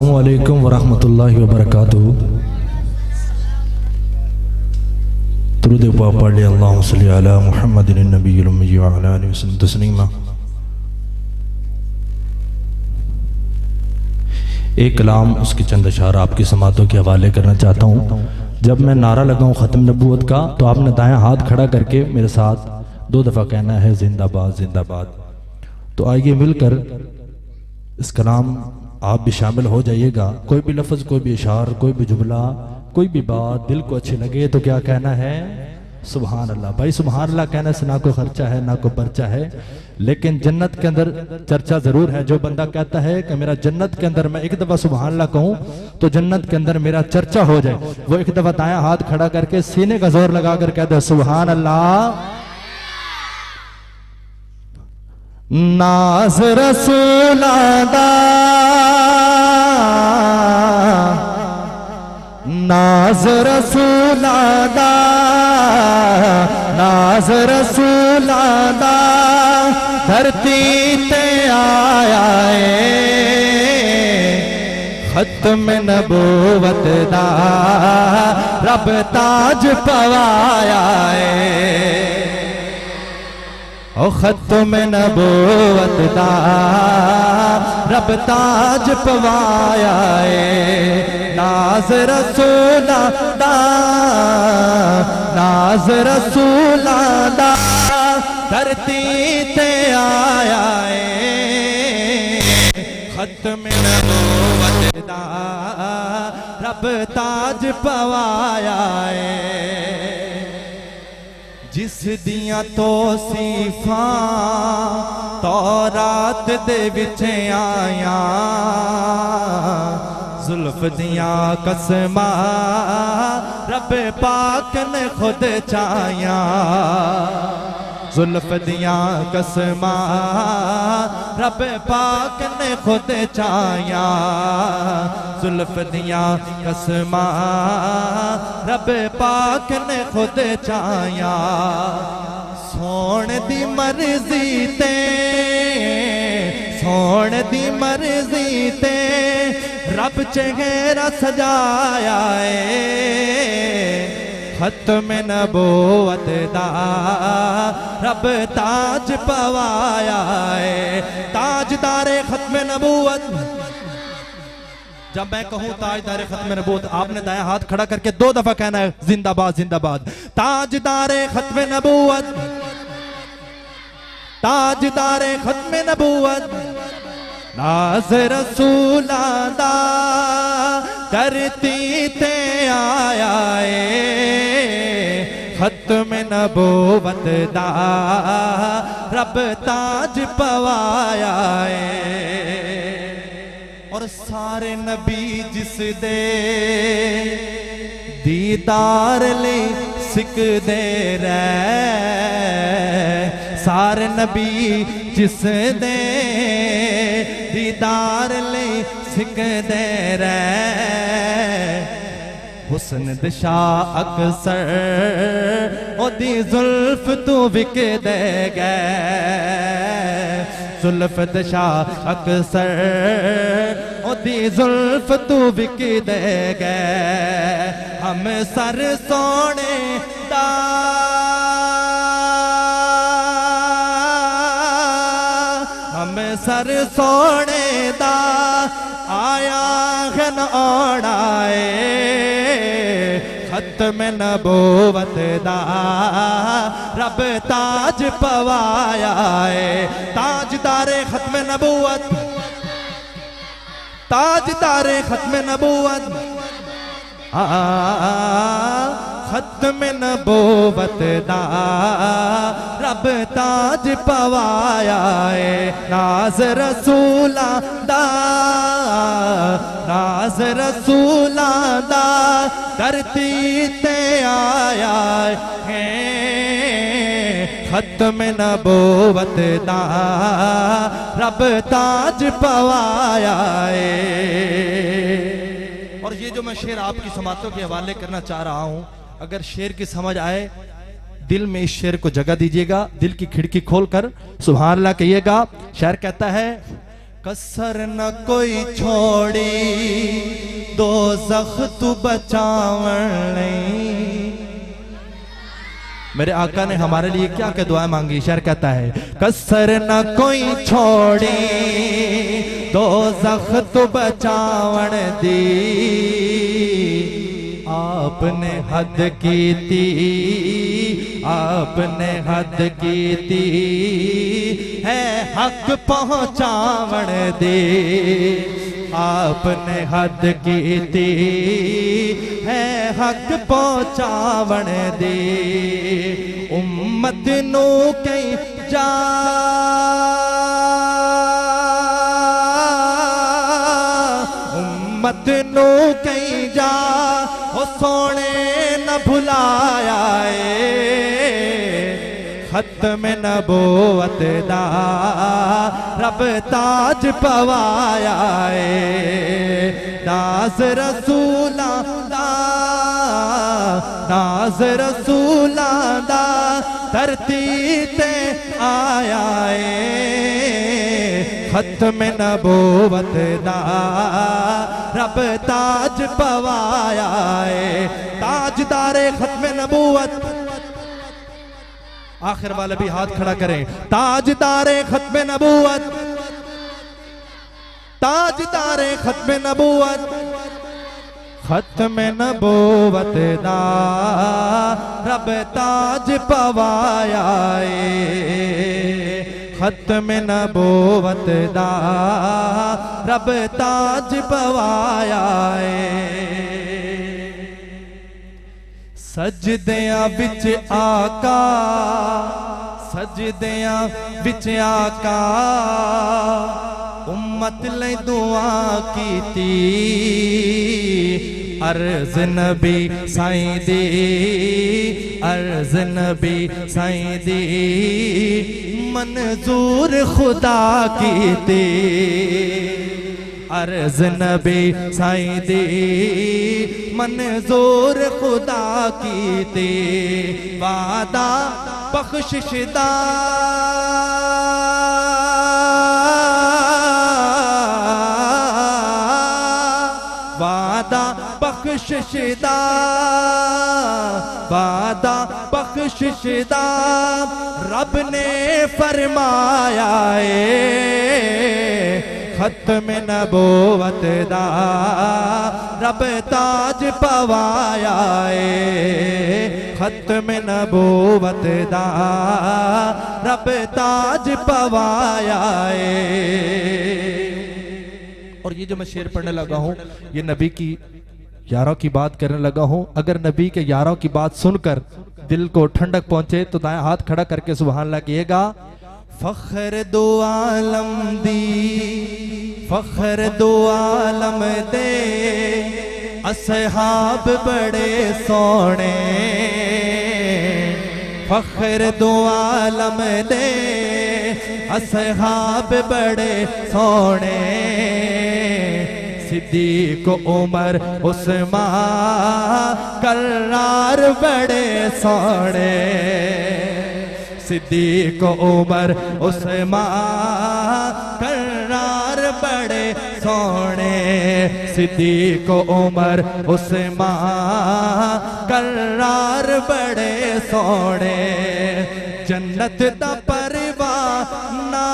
अस्सलामुअलैकुम वरहमतुल्लाहि वबरकातुहू। दुरूद पाक पढ़ ले। अल्लाहुम्मा सल्लि अला मुहम्मदिन नबिय्यिल उम्मी व अला आलिहि वसल्लम तस्लीमा। एक कलाम उसके चंद अशार आपकी समातों के हवाले करना चाहता हूँ। जब मैं नारा लगाऊँ ख़त्म नबूवत का तो आपने दायां हाथ खड़ा करके मेरे साथ 2 दफ़ा कहना है जिंदाबाद जिंदाबाद। तो आइए मिलकर इस कलाम आप भी शामिल हो जाइएगा। कोई भी लफ्ज़, कोई भी इशार, कोई भी जुमला, कोई भी बात दिल को अच्छी लगे तो क्या कहना है? सुभान अल्लाह। भाई सुभान अल्लाह कहने से ना कोई खर्चा है ना कोई पर्चा है, लेकिन जन्नत के अंदर चर्चा जरूर है। जो बंदा कहता है कि मेरा जन्नत के अंदर मैं एक दफा सुभान अल्लाह कहूँ तो जन्नत के अंदर मेरा चर्चा हो जाए, वो एक दफा दायां हाथ खड़ा करके सीने का जोर लगाकर कहता है सुभान अल्लाह। नाज़ रसूलादा नाज़ रसूलादा नाज़ रसूलादा धरती ते आया ख़त्म नबूवत दा रब ताज पवाया ओ ख़त्म नबूवत दा रब ताज पवाया नाज़ रसूला दा नाज़ रसूला दा धरती ते आया ख़त्म नबूवत दा रब ताज पवाया जिस दियां तौसीफां तौरात दे विच आया जुल्फ दियां कसमां रब पाक ने खुद चाया जुल्फ दियां कसमां रब पाक ने खुद चाया जुल्फ दियां कसमां रब पाक ने खुद चाया सोण दी मर्जी ते सोण दी मर्जी ते रब चेहरा सजाया ख़त्म नबूवत दा रब ताज पवाया ताजदारे ख़त्म नबूवत। जब मैं कहूं ताजदारे ख़त्म नबूवत आपने दायां हाथ खड़ा करके 2 दफा कहना है जिंदाबाद जिंदाबाद। ताजदारे ख़त्म नबूवत ताजदारे ख़त्म नबूवत नाज़ रसूला दा धरती ते आया ख़त्म नबूवत दा रब ताज पवाया और सारे नबी जिस दे दीदार ले सिकदे रह सारे नबी जिस दे दीदार ले सिकदे रह हुस्न दिशा अक्सर ओदी जुल्फ तू विक दे गए जुल्फ दिशा अक्सर ओदी जुल्फ तू विक दे गए हम सर सोने दा हम सर सोने दा आया घन ओढ़ाए ख़त्म नबूवत दा रब ताज पवाया ताजदारे ख़त्म नबूवत ताजदारे ख़त्म नबूवत ख़त्म नबूवत दा रब ताज पवाया नाज़ रसूला दा नाज़ रसूला दा धरती ते आया है ख़त्म नबूवत दा रब ताज पवाया और ये जो मैं शेर आपकी समातों के हवाले करना चाह रहा हूँ, अगर शेर की समझ आए दिल में इस शेर को जगह दीजिएगा, दिल की खिड़की खोलकर सुभान अल्लाह कहिएगा। शायर कहता है कसर न कोई छोड़ी दो जख तू बचावन नहीं। मेरे आका ने हमारे लिए क्या क्या दुआ मांगी, शेर कहता है कसर न कोई छोड़ी दो जख तू बचावन दी। आपने हद की थी, आपने हद की थी है हक पहुंचावन दे। आपने हद की थी है हक पहुंचावन दे। उम्मत नू कई जा उम्मत नू कई जा ओ सोने न भुलाया खत्म नबूवत दा रब ताज पवाया नाज रसूला दा नाज रसूला दा धरती ते आया खत्म नबूवत दा रब ताज पवाया ताजदारे खत्म नबूवत। आखिर वाले भी हाथ खड़ा करें। ताजदारे खत्म नबूवत, ताजदारे खत्म नबूवत, खत्म नबूवत दा रब ताज पवाया खत्म नबूवत दा रब ताज पवाया सजदियां विच आका सजदियां विच आका उम्मत ले दुआ कीती अर्ज नबी साईं दी अर्ज नबी साईं दी मंजूर खुदा कीती अर्ज नबी साईं दी मंजूर खुदा कीती वादा बख्शिश दा वादा बख्शिश दा वादा बख्शिश दा रब ने फरमाया खत्म नबूवत दा रब ताज पवाया खत्म नबूवत दा रब ताज पवाया। और ये जो मैं शेर पढ़ने लगा हूँ ये नबी की यारों की बात करने लगा हूँ। अगर नबी के यारों की बात सुनकर दिल को ठंडक पहुंचे तो दाएं हाथ खड़ा करके सुभान अल्लाह कहिएगा। फख्र दो आलम दी फख्र दो आलम दे असहाब बड़े सोने फख्र दो आलम दे असहाब बड़े सोने सिद्दीक उमर उस्मान करार बड़े सोने सिद्दीक उमर उस्मान करार बड़े सोने सिद्दीक उमर उस्मान करार बड़े सोने जन्नत दा परवाना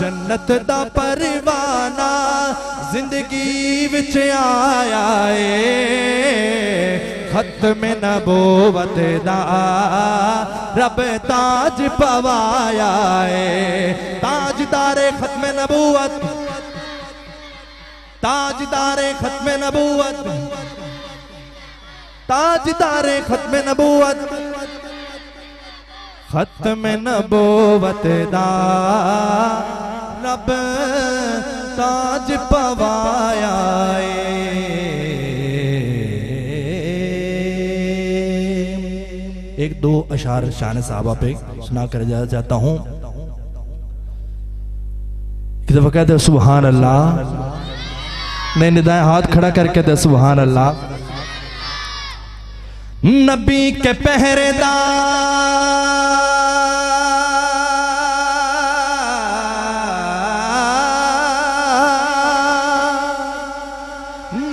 जन्नत दा परवाना जिंदगी विच आया खत्म नबूवत दा रब ताज पवाया ताजदारे खत्म नबूवत ताजदारे खत्म नबूवत ताजदारे खत्म नबूवत खत्म नबूवत दा रब ताज पवाया एक दो अशार शान साहबा पे सुना कर जा जाता हूं। एक दफा कहते सुभान अल्लाह नहीं निदाएं हाथ खड़ा करके दे सुभान अल्लाह। नबी के पहरेदार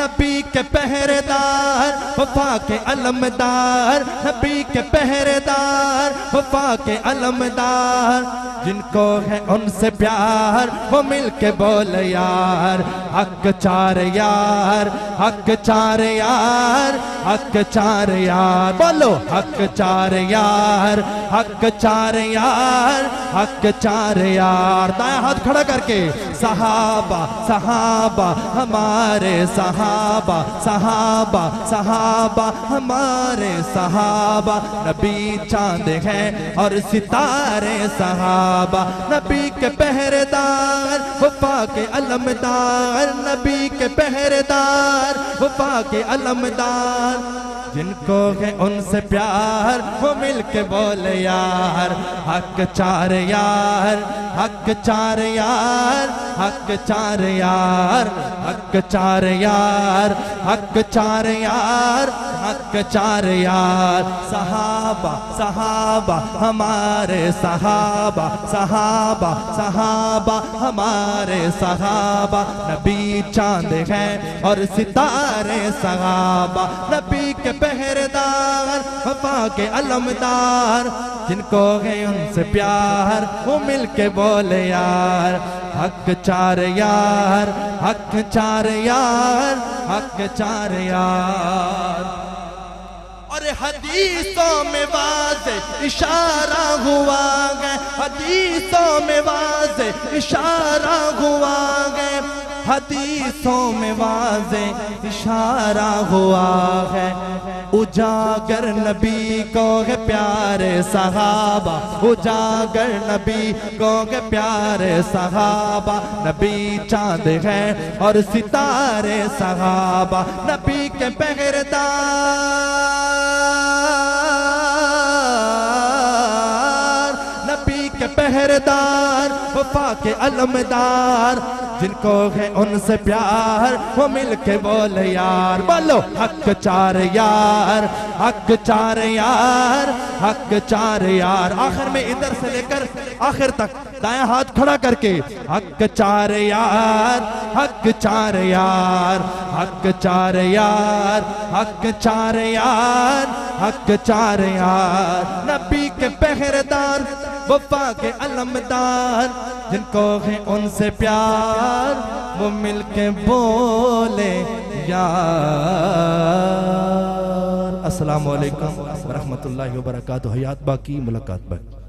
नबी के पहरेदार वफा के अलमदार नबी के पहरेदार वफा के अलमदार जिनको है उनसे प्यार वो मिल के बोल यार हक चार यार हक चार यार हक चार यार बोलो हक चार यार हक चार यार हक चार यार दायां हाथ खड़ा करके सहाबा सहाबा हमारे सहाबा सहाबा सहाबा हमारे सहाबा नबी चांद है और सितारे सहाबा नबी के पहरेदार वफा के अलमदार नबी के पहरेदार वफा के अलमदार जिनको है उनसे प्यार वो मिल के बोले यार हक चार यार हक चार यार हक चार यार हक चार यार हक चार यार हक चार यार सहाबा सहाबा हमारे सहाबा सहाबा सहाबा हमारे सहाबा नबी चांद है और सितारे सहाबा नबी के पहरेदार वफा के अलमदार जिनको है उनसे प्यार वो मिल के बोले यार हक चार यार हक चार यार हक चार यार और हदीसों में वाज़े इशारा हुआ है हदीसों में वाज़े इशारा हुआ है हदीसों में वाज़े इशारा हुआ है उजागर नबी को है प्यारे सहाबा उजागर नबी को है प्यारे सहाबा नबी चांद है और सितारे सहाबा नबी के पहरेदार नबी के पहरेदार वफा के अलमदार जिनको है उनसे प्यार वो मिल के बोले यार बोलो हक चार यार हक चार यार हक चार यार आखिर में इधर से लेकर आखिर तक दायां हाथ खड़ा करके हक चार यार हक चार यार हक चार यार हक चार यार हक चार यार नबी के पहरेदार वफा के अलमदार जिनको है उनसे प्यार वो मिलके बोले यार। अस्सलामु अलैकुम व रहमतुल्लाहि व बरकातुहू। हयात बाकी मुलाकात बाकी।